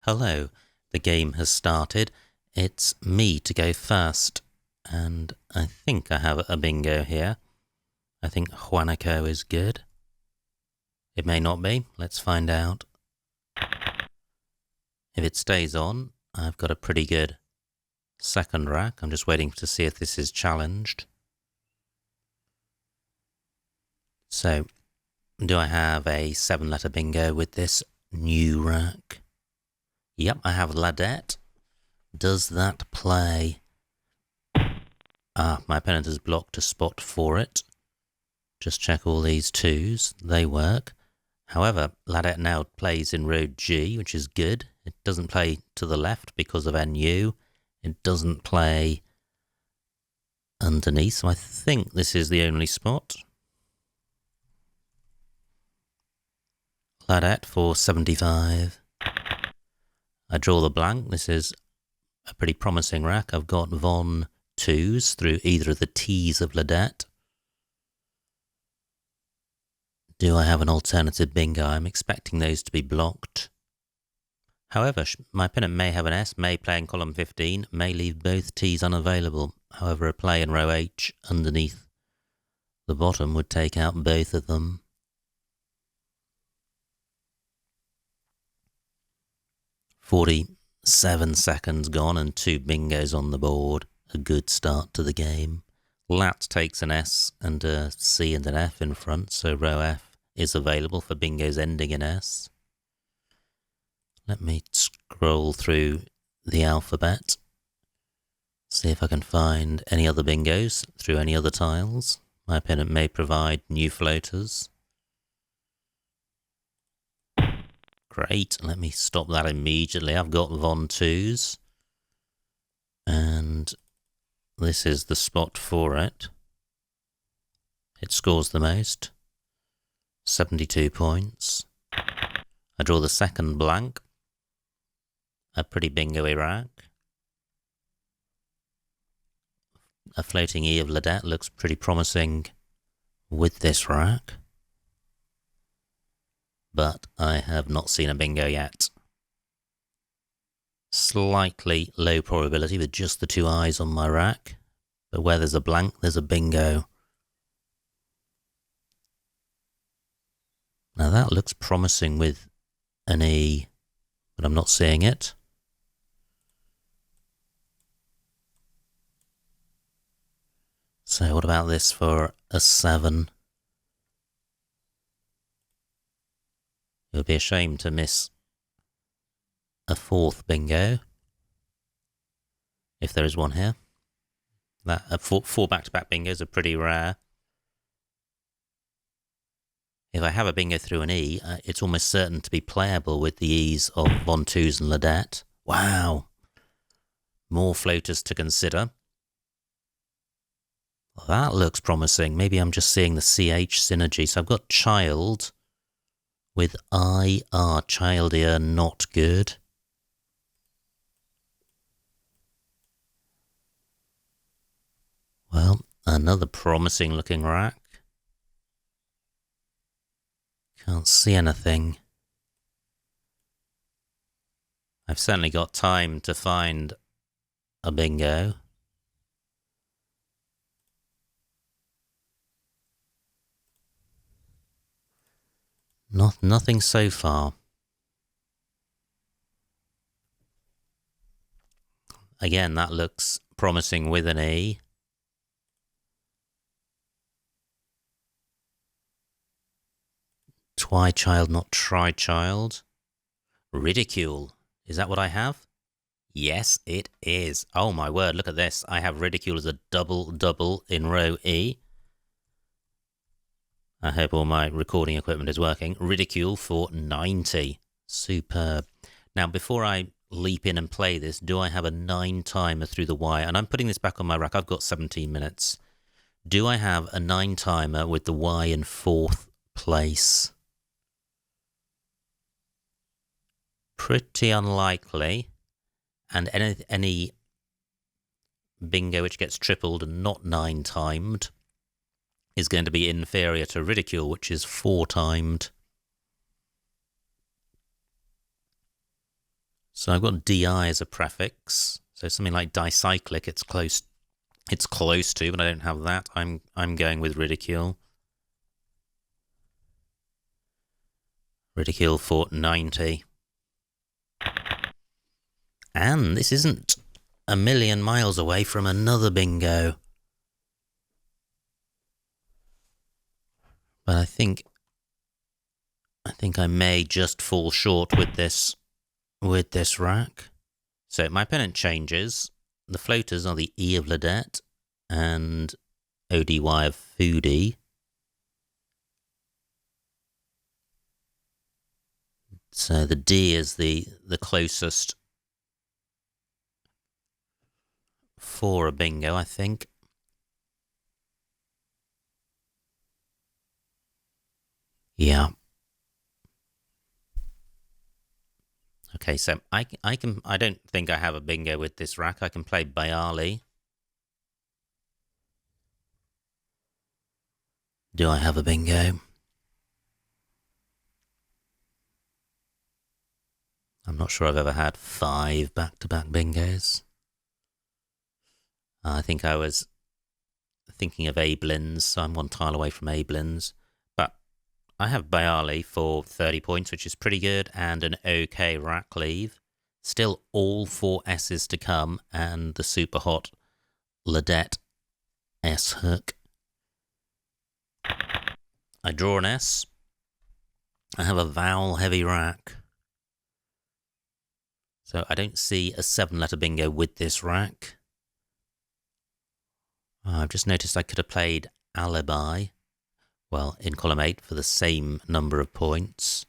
Hello, the game has started. It's me to go first, and I think I have a bingo here. I think Juanico is good. It may not be. Let's find out. If it stays on, I've got a pretty good second rack. I'm just waiting to see if this is challenged. So, do I have a 7-letter bingo with this new rack? Yep, I have Ladette. Does that play? My opponent has blocked a spot for it. Just check all these twos. They work. However, Ladette now plays in row G, which is good. It doesn't play to the left because of NU. It doesn't play underneath, so I think this is the only spot. Ladette for 75. I draw the blank. This is a pretty promising rack. I've got Von 2s through either of the T's of Ladette. Do I have an alternative bingo? I'm expecting those to be blocked. However, my opponent may have an S, may play in column 15, may leave both T's unavailable. However, a play in row H underneath the bottom would take out both of them. "47 seconds gone and 2 bingos on the board. A good start to the game. Lat takes an S and a C and an F in front, so row F is available for bingos ending in S. Let me scroll through the alphabet, see if I can find any other bingos through any other tiles. My opponent may provide new floaters. Great, let me stop that immediately. I've got Von 2s, and this is the spot for it. It scores the most, 72 points. I draw the second blank, a pretty bingo-y rack. A floating E of Ladette looks pretty promising with this rack, but I have not seen a bingo yet. Slightly low probability with just the 2 eyes on my rack, but where there's a blank, there's a bingo. Now that looks promising with an E, but I'm not seeing it. So what about this for a 7? It would be a shame to miss a 4th bingo, if there is one here. That 4 back-to-back bingos are pretty rare. If I have a bingo through an E, it's almost certain to be playable with the E's of Von 2s and Ladette. Wow! More floaters to consider. Well, that looks promising. Maybe I'm just seeing the CH synergy. So I've got child with IR. Child here, not good. Well, another promising looking rack. Can't see anything. I've certainly got time to find a bingo. Nothing so far. Again, that looks promising with an E. Twi child, not try child. Ridicule. Is that what I have? Yes, it is. Oh my word, look at this. I have ridicule as a double in row E. I hope all my recording equipment is working. Ridicule for 90. Superb. Now, before I leap in and play this, do I have a 9 timer through the Y? And I'm putting this back on my rack. I've got 17 minutes. Do I have a 9 timer with the Y in 4th place? Pretty unlikely. And any bingo which gets tripled and not 9 timed is going to be inferior to ridicule, which is 4 timed. So I've got DI as a prefix. So something like dicyclic, it's close to, but I don't have that. I'm going with ridicule. Ridicule for 90. And this isn't a million miles away from another bingo. But I think I may just fall short with this rack. So my opponent changes. The floaters are the E of Ladette and ODY of Foodie. So the D is the closest for a bingo, I think. Yeah. Okay, so I don't think I have a bingo with this rack. I can play Bayali. Do I have a bingo? I'm not sure I've ever had 5 back-to-back bingos. I think I was thinking of Ablins, so I'm 1 tile away from Ablins. But I have Bayali for 30 points, which is pretty good, and an okay rack leave. Still all 4 S's to come, and the super hot Ladette S hook. I draw an S. I have a vowel heavy rack. So I don't see a 7-letter bingo with this rack. I've just noticed I could have played alibi. Well, in column 8 for the same number of points.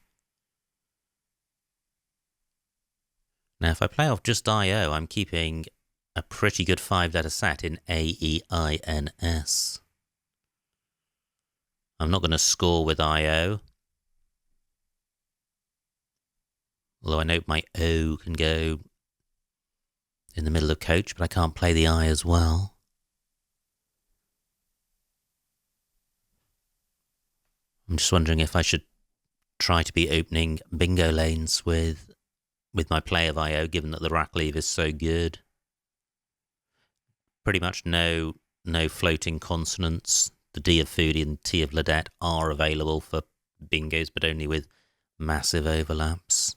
Now, if I play off just IO, I'm keeping a pretty good 5-letter set in AEINS. I'm not going to score with IO. Although I note my O can go in the middle of coach, but I can't play the I as well. I'm just wondering if I should try to be opening bingo lanes with my play of IO, given that the rack leave is so good. Pretty much no floating consonants. The D of Foodie and T of Ladette are available for bingos, but only with massive overlaps.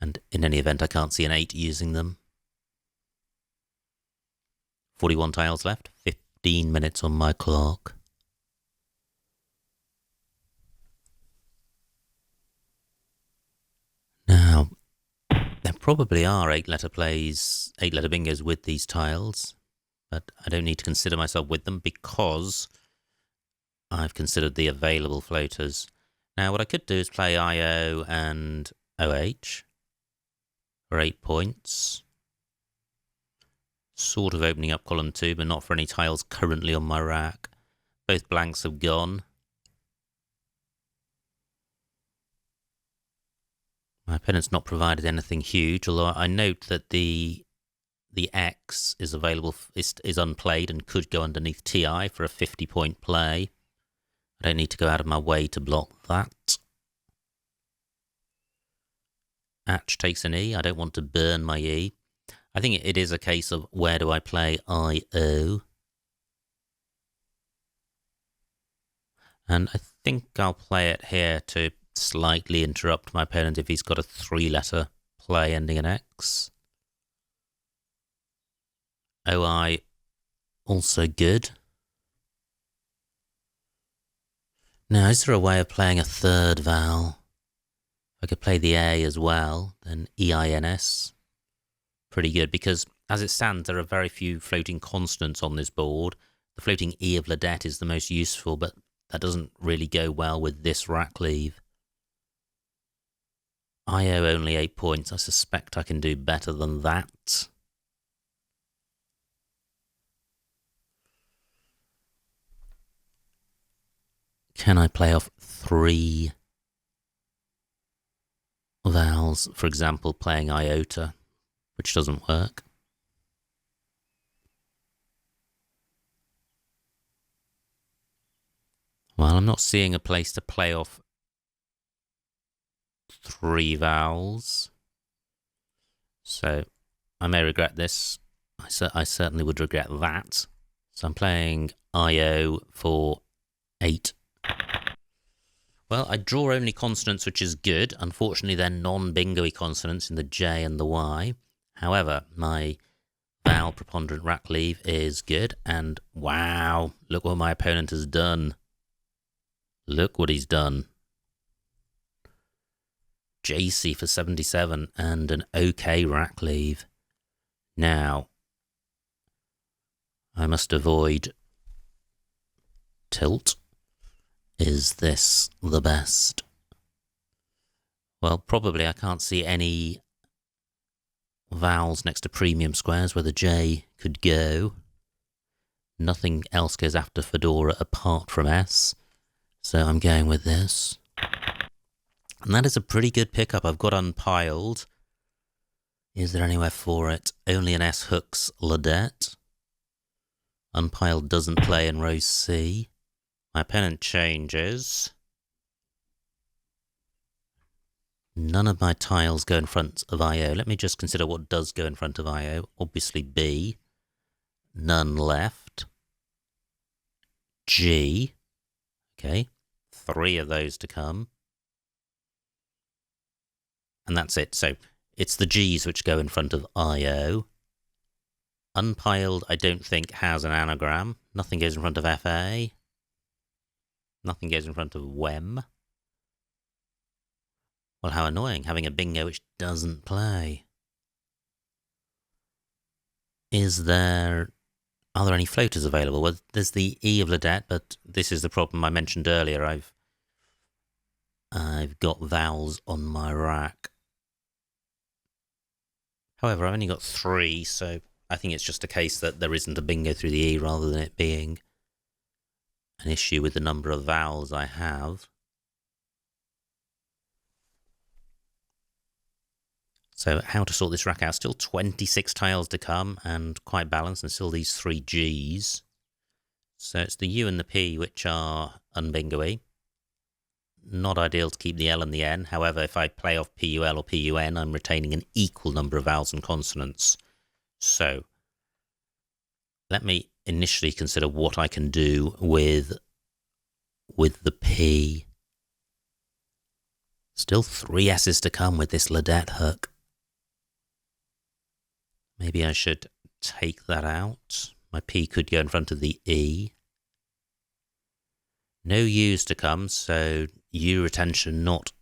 And in any event, I can't see an 8 using them. 41 tiles left, 15 minutes on my clock. Now, there probably are 8-letter plays, 8-letter bingos with these tiles, but I don't need to consider myself with them because I've considered the available floaters. Now, what I could do is play IO and OH for 8 points. Sort of opening up column 2, but not for any tiles currently on my rack. Both blanks have gone. My opponent's not provided anything huge, although I note that the X is available, is unplayed and could go underneath TI for a 50-point play. I don't need to go out of my way to block that. Atch takes an E. I don't want to burn my E. I think it is a case of where do I play IO. And I think I'll play it here to slightly interrupt my opponent if he's got a 3-letter play ending in X. OI, also good. Now, is there a way of playing a 3rd vowel? If I could play the A as well, then EINS. Pretty good, because as it stands, there are very few floating consonants on this board. The floating E of Ladette is the most useful, but that doesn't really go well with this rack leave. IO only 8 points. I suspect I can do better than that. Can I play off 3 vowels? For example, playing iota, which doesn't work. Well, I'm not seeing a place to play off 3 vowels. So I may regret this. I certainly would regret that. So I'm playing IO for 8. Well, I draw only consonants, which is good. Unfortunately, they're non-bingo-y consonants in the J and the Y. However, my vowel preponderant rack leave is good. And wow, look what my opponent has done. Look what he's done. JC for 77 and an OK rack leave. Now, I must avoid tilt. Is this the best? Well, probably I can't see any vowels next to premium squares where the J could go. Nothing else goes after Fedora apart from S. So I'm going with this. And that is a pretty good pickup. I've got unpiled. Is there anywhere for it? Only an S hooks Ladette. Unpiled doesn't play in row C. My opponent changes. None of my tiles go in front of IO. Let me just consider what does go in front of IO. Obviously B. None left. G. Okay. 3 of those to come. And that's it. So it's the G's which go in front of IO. Unpiled, I don't think, has an anagram. Nothing goes in front of FA. Nothing goes in front of WEM. Well, how annoying, having a bingo which doesn't play. Are there any floaters available? Well, there's the E of Ladette, but this is the problem I mentioned earlier. I've got vowels on my rack. However, I've only got 3, so I think it's just a case that there isn't a bingo through the E rather than it being an issue with the number of vowels I have. So how to sort this rack out? Still 26 tiles to come and quite balanced, and still these 3 Gs. So it's the U and the P which are unbingo-y. Not ideal to keep the L and the N. However, if I play off PUL or PUN, I'm retaining an equal number of vowels and consonants. So let me initially consider what I can do with the P. Still 3 S's to come with this Ladette hook. Maybe I should take that out. My P could go in front of the E. No U's to come, so U retention not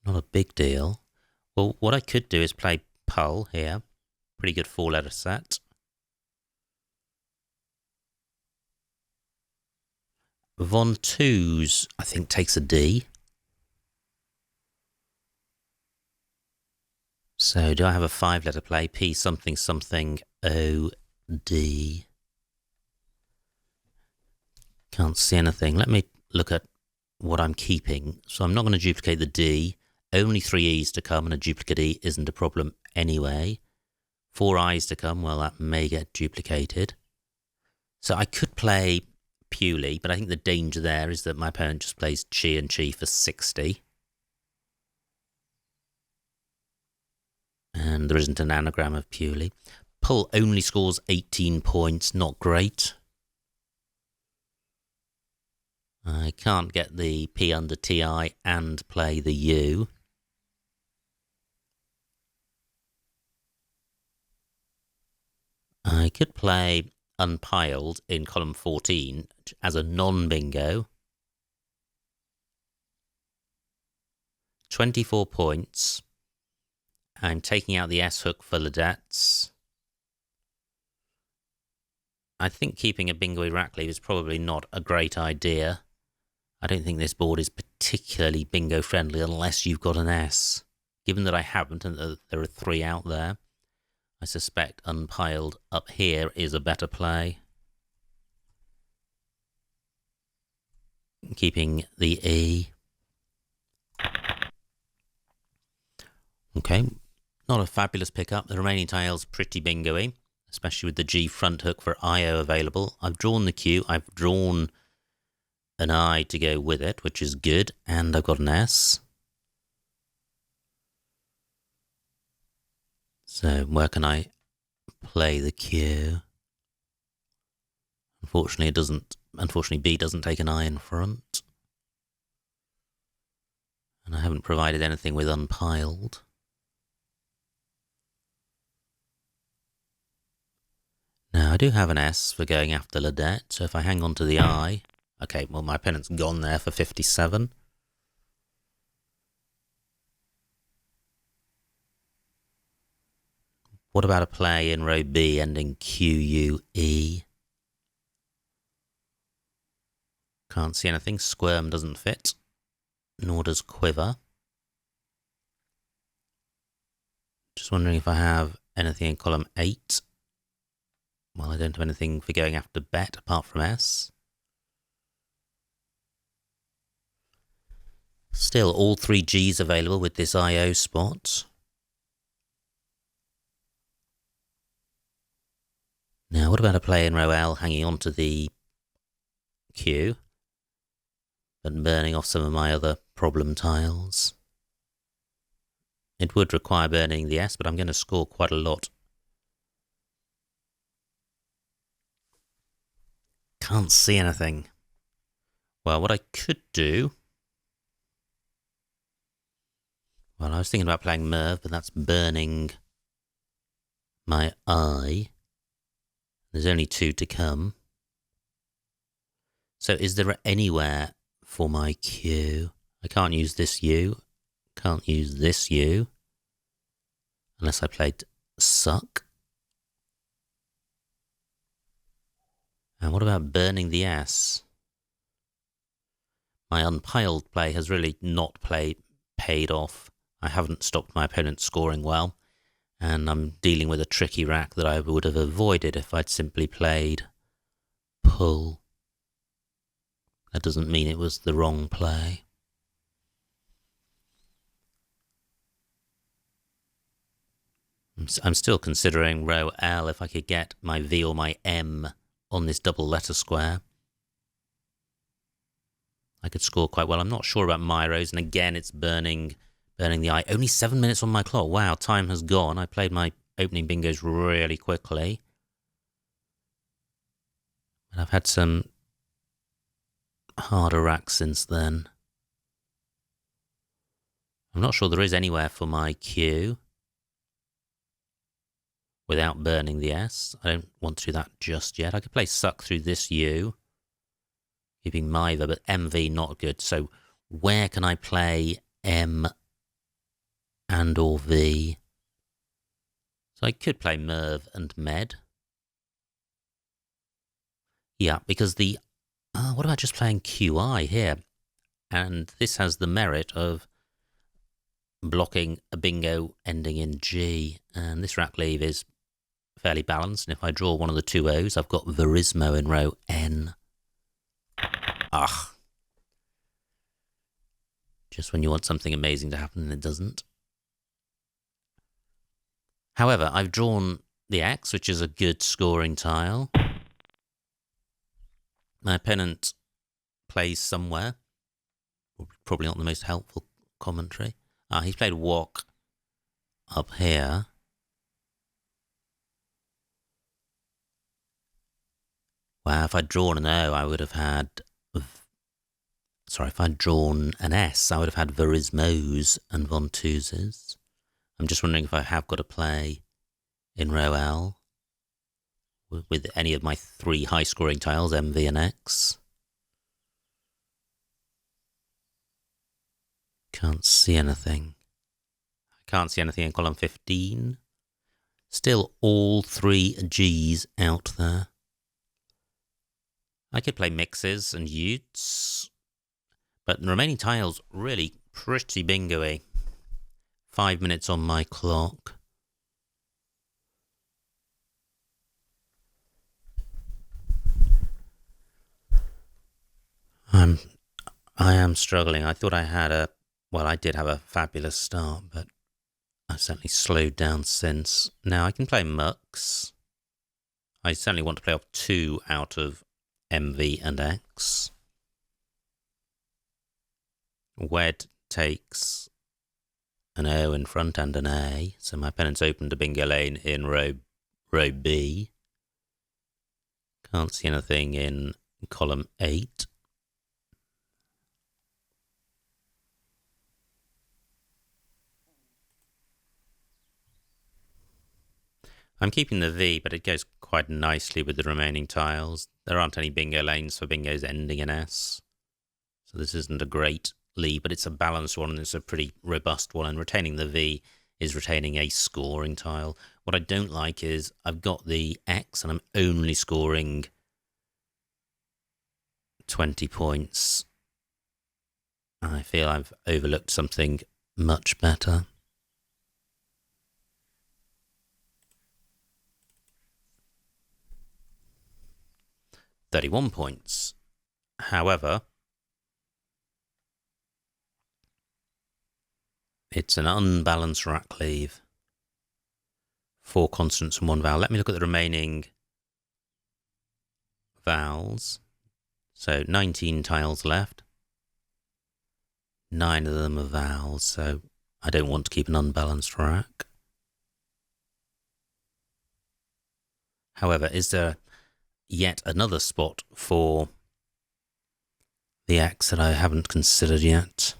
a big deal. Well, what I could do is play Pull here. Pretty good 4-letter set. Von 2's, I think, takes a D. So do I have a 5-letter play? P something something O D. Can't see anything. Let me look at what I'm keeping. So I'm not going to duplicate the D. Only 3 E's to come, and a duplicate E isn't a problem anyway. 4 I's to come, well, that may get duplicated. So I could play Pewley, but I think the danger there is that my opponent just plays Chi and Chi for 60. And there isn't an anagram of Pewley. Pull only scores 18 points, not great. I can't get the P under TI and play the U. I could play Unpiled in column 14 as a non-bingo. 24 points. I'm taking out the S hook for Ladette's. I think keeping a bingo-y rack leave is probably not a great idea. I don't think this board is particularly bingo friendly unless you've got an S. Given that I haven't and that there are 3 out there, I suspect Unpiled up here is a better play. Keeping the E. Okay, not a fabulous pickup. The remaining tiles pretty bingo-y, especially with the G front hook for IO available. I've drawn the Q, I've drawn an I to go with it, which is good, and I've got an S. So where can I play the Q? Unfortunately, it doesn't. Unfortunately, B doesn't take an I in front. And I haven't provided anything with unpiled. Now, I do have an S for going after Ledette, so if I hang on to the I... Okay, well, my opponent's gone there for 57. What about a play in row B ending QUE? Can't see anything. Squirm doesn't fit, nor does Quiver. Just wondering if I have anything in column 8. Well, I don't have anything for going after Bet apart from S. Still, all 3 Gs available with this IO spot. Now, what about a play in row L hanging on to the Q, but burning off some of my other problem tiles? It would require burning the S, but I'm going to score quite a lot. Can't see anything. Well, what I could do... Well, I was thinking about playing Merv, but that's burning my I. There's only 2 to come. So is there anywhere for my Q? I can't use this U. Can't use this U. Unless I played Suck. And what about burning the S? My unpiled play has really not paid off. I haven't stopped my opponent scoring well. And I'm dealing with a tricky rack that I would have avoided if I'd simply played Pull. That doesn't mean it was the wrong play. I'm still considering row L if I could get my V or my M on this double letter square. I could score quite well. I'm not sure about my rows, and again it's burning the I. Only 7 minutes on my clock. Wow, time has gone. I played my opening bingos really quickly. And I've had some harder racks since then. I'm not sure there is anywhere for my Q without burning the S. I don't want to do that just yet. I could play Suck through this U, keeping Mither, but MV not good. So where can I play M and or V? So I could play Merv and Med. Yeah, because the... what about just playing QI here? And this has the merit of blocking a bingo ending in G. And this rack leave is fairly balanced. And if I draw one of the 2 O's, I've got Verismo in row N. Just when you want something amazing to happen and it doesn't. However, I've drawn the X, which is a good scoring tile. My opponent plays somewhere. Probably not the most helpful commentary. He's played Walk up here. Wow, if I'd drawn an O, I would have had... Sorry, if I'd drawn an S, I would have had Verismos and Vontuses. I'm just wondering if I have got a play in row L with any of my 3 high-scoring tiles, MV and X. Can't see anything. I can't see anything in column 15. Still all 3 Gs out there. I could play Mixes and Utes, but the remaining tiles really pretty bingo-y. 5 minutes on my clock. I am struggling. I thought I had a... Well, I did have a fabulous start, but I've certainly slowed down since. Now, I can play Mux. I certainly want to play off 2 out of MV and X. Wed takes an O in front and an A. So my opponent's opened a bingo lane in row B. Can't see anything in column 8. I'm keeping the V, but it goes quite nicely with the remaining tiles. There aren't any bingo lanes for bingos ending in S. So this isn't a great lead, but it's a balanced one and it's a pretty robust one. And retaining the V is retaining a scoring tile. What I don't like is I've got the X and I'm only scoring 20 points. I feel I've overlooked something much better. £31 points. However, it's an unbalanced rack leave. 4 consonants and 1 vowel. Let me look at the remaining vowels. So 19 tiles left. 9 of them are vowels, so I don't want to keep an unbalanced rack. However, is there yet another spot for the X that I haven't considered yet?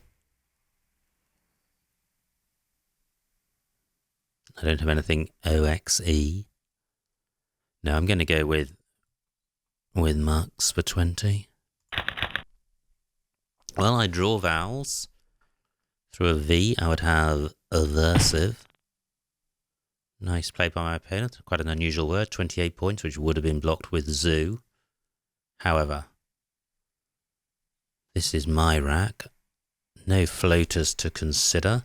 I don't have anything OXE. No, I'm going to go with Mux for 20. Well, I draw vowels. Through a V, I would have aversive. Nice play by my opponent. Quite an unusual word. 28 points, which would have been blocked with zoo. However, this is my rack. No floaters to consider.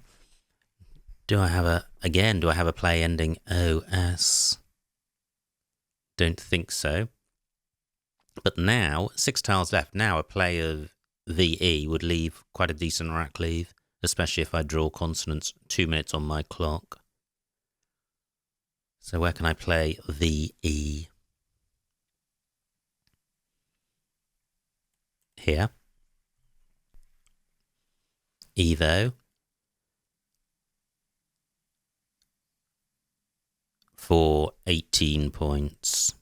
Do I have a play ending OS? Don't think so. But now, 6 tiles left. Now a play of VE would leave quite a decent rack leave, especially if I draw consonants 2 minutes on my clock. So where can I play VE? Here. Evo. For 18 points.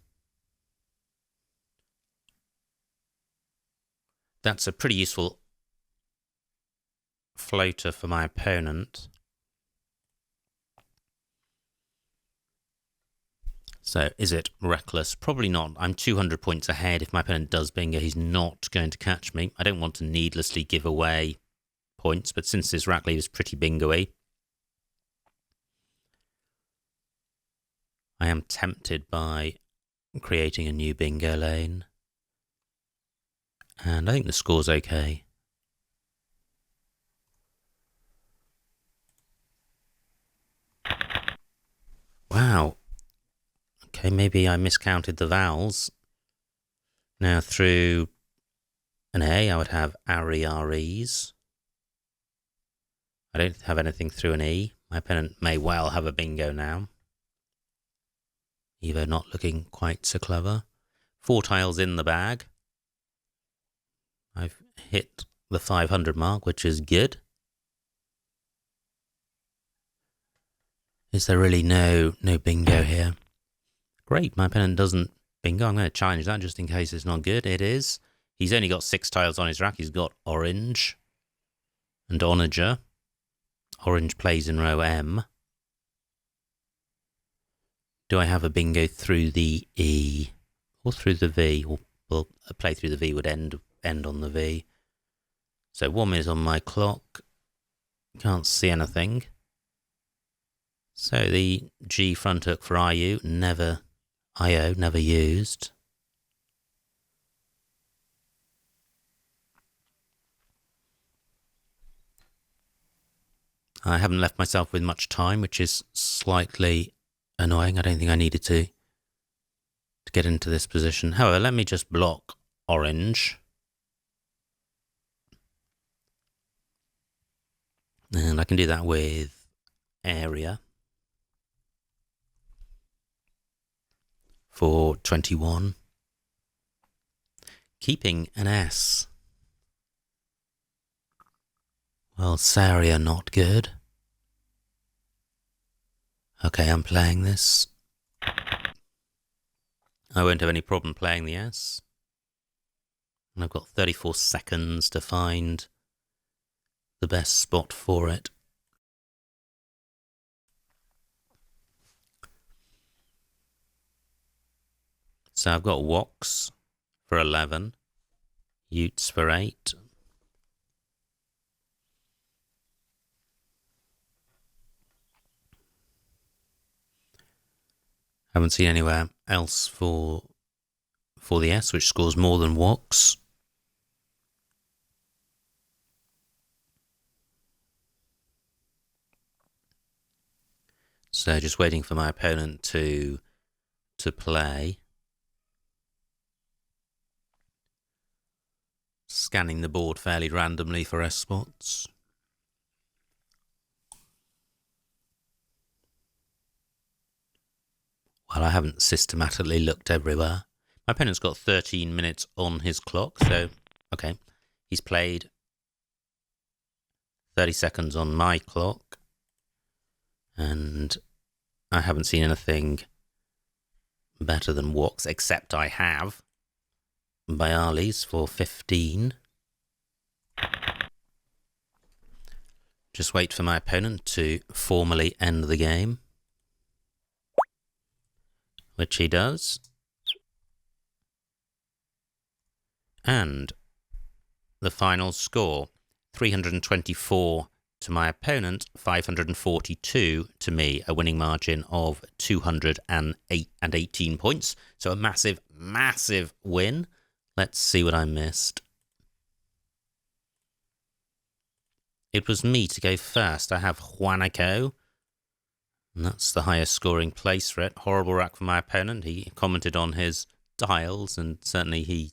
That's a pretty useful floater for my opponent. So is it reckless? Probably not. I'm 200 points ahead. If my opponent does bingo, he's not going to catch me. I don't want to needlessly give away points, but since this rack leave is pretty bingo-y, I am tempted by creating a new bingo lane. And I think the score's okay. Wow. Okay, maybe I miscounted the vowels. Now through an A, I would have Aries. I don't have anything through an E. My opponent may well have a bingo now. Evo not looking quite so clever. 4 tiles in the bag. I've hit the 500 mark, which is good. Is there really no bingo here? Great, my opponent doesn't bingo. I'm going to challenge that just in case it's not good. It is. He's only got 6 tiles on his rack. He's got orange and onager. Orange plays in row M. Do I have a bingo through the E or through the V? Well, a play through the V would end on the V. So 1 minute on my clock. Can't see anything. So the G front hook for IO never used. I haven't left myself with much time, which is slightly annoying. I don't think I needed to get into this position. However, let me just block orange. And I can do that with area for 21. Keeping an S. Well, Saria not good. Okay, I'm playing this. I won't have any problem playing the S. And I've got 34 seconds to find the best spot for it. So I've got Woks for 11, Utes for 8. Haven't seen anywhere else for the S, which scores more than Woks. So just waiting for my opponent to play. Scanning the board fairly randomly for S spots. Well, I haven't systematically looked everywhere. My opponent's got 13 minutes on his clock, so, okay. He's played 30 seconds on my clock, and I haven't seen anything better than Woks, except I have Bialy's for 15. Just wait for my opponent to formally end the game, which he does. And the final score, 324 to my opponent, 542 to me, a winning margin of 218 points. So a massive, massive win. Let's see what I missed. It was me to go first. I have Juanico, and that's the highest scoring place for it. Horrible rack for my opponent. He commented on his dials, and certainly he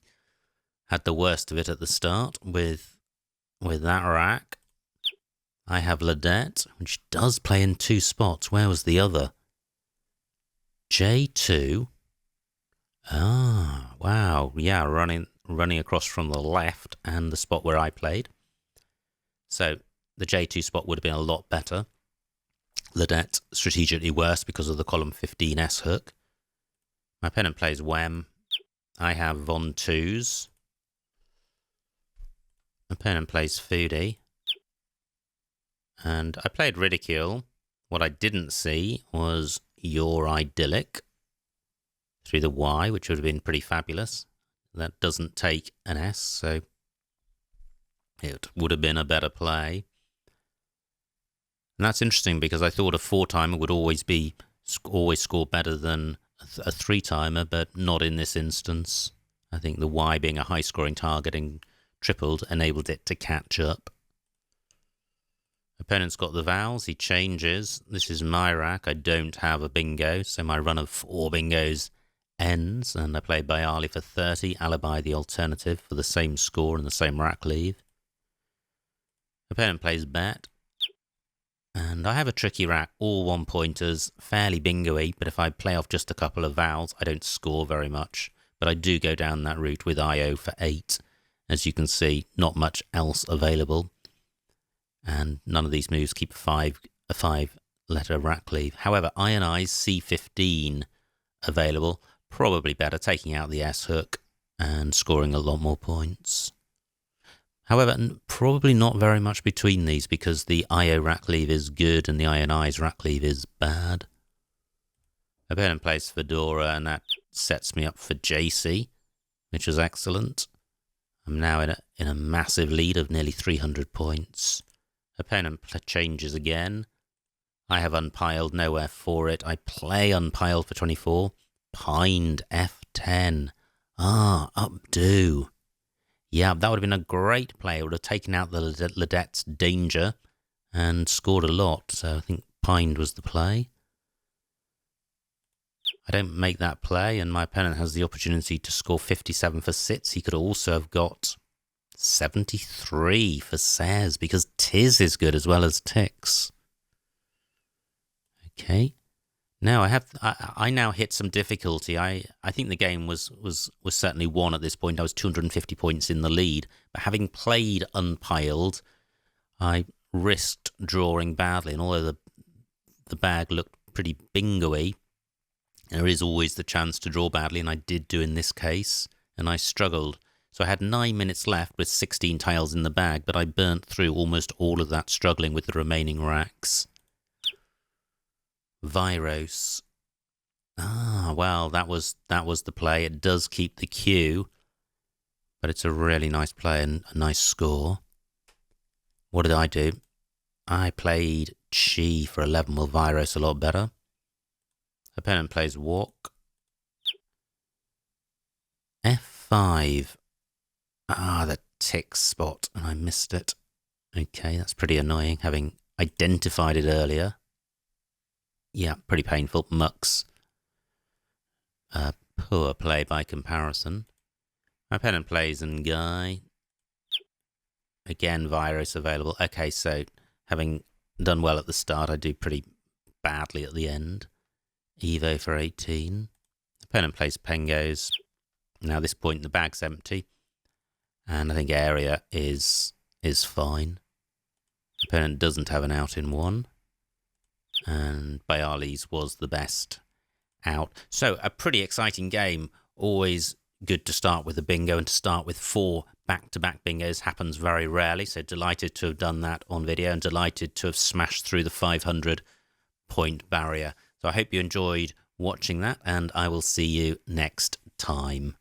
had the worst of it at the start with that rack. I have Ledette, which does play in 2 spots. Where was the other? J2. Ah, wow. Yeah, running across from the left and the spot where I played. So the J2 spot would have been a lot better. Ledette strategically worse because of the column 15S hook. My opponent plays Wem. I have Von 2s. My opponent plays Foodie. And I played Ridicule. What I didn't see was Your Idyllic through the Y, which would have been pretty fabulous. That doesn't take an S, so it would have been a better play. And that's interesting because I thought a 4-timer would always score better than a 3-timer, but not in this instance. I think the Y being a high-scoring target and tripled enabled it to catch up. Opponent's got the vowels. He changes. This is my rack. I don't have a bingo, so my run of 4 bingos ends, and I play Bialy for 30, Alibi the alternative for the same score and the same rack leave. Opponent plays Bet, and I have a tricky rack, all 1-pointers, fairly bingo-y, but if I play off just a couple of vowels, I don't score very much. But I do go down that route with IO for 8. As you can see, not much else available. And none of these moves keep a 5-letter rack leave. However, Ionize C15 available, probably better, taking out the S hook and scoring a lot more points. However, probably not very much between these because the IO rack leave is good and the Ionize rack leave is bad. Opponent plays Fedora, and that sets me up for JC, which is excellent. I'm now in a massive lead of nearly 300 points. Opponent changes again. I have unpiled, nowhere for it. I play unpiled for 24. Pined F10. Ah, updo. Yeah, that would have been a great play. It would have taken out the Ledette's danger and scored a lot. So I think Pined was the play. I don't make that play, and my opponent has the opportunity to score 57 for sits. He could also have got 73 for Says because Tiz is good as well as Tix. Okay. Now I now hit some difficulty. I think the game was certainly won at this point. I was 250 points in the lead, but having played unpiled, I risked drawing badly, and although the bag looked pretty bingo-y, there is always the chance to draw badly, and I did do in this case, and I struggled. So I had 9 minutes left with 16 tiles in the bag, but I burnt through almost all of that struggling with the remaining racks. Viros. Ah, well, that was the play. It does keep the queue, but it's a really nice play and a nice score. What did I do? I played Chi for 11 with Viros a lot better. Opponent plays Walk. F5. Ah, the tick spot, and I missed it. Okay, that's pretty annoying, having identified it earlier. Yeah, pretty painful. Mux. Poor play by comparison. My opponent plays Ngai. Again, Virus available. Okay, so having done well at the start, I do pretty badly at the end. Evo for 18. Opponent plays Pengos. Now at this point the bag's empty, and I think area is fine. Opponent doesn't have an out in one, and Bayali's was the best out. So a pretty exciting game. Always good to start with a bingo, and to start with 4 back-to-back bingos happens very rarely. So delighted to have done that on video, and delighted to have smashed through the 500-point barrier. So I hope you enjoyed watching that, and I will see you next time.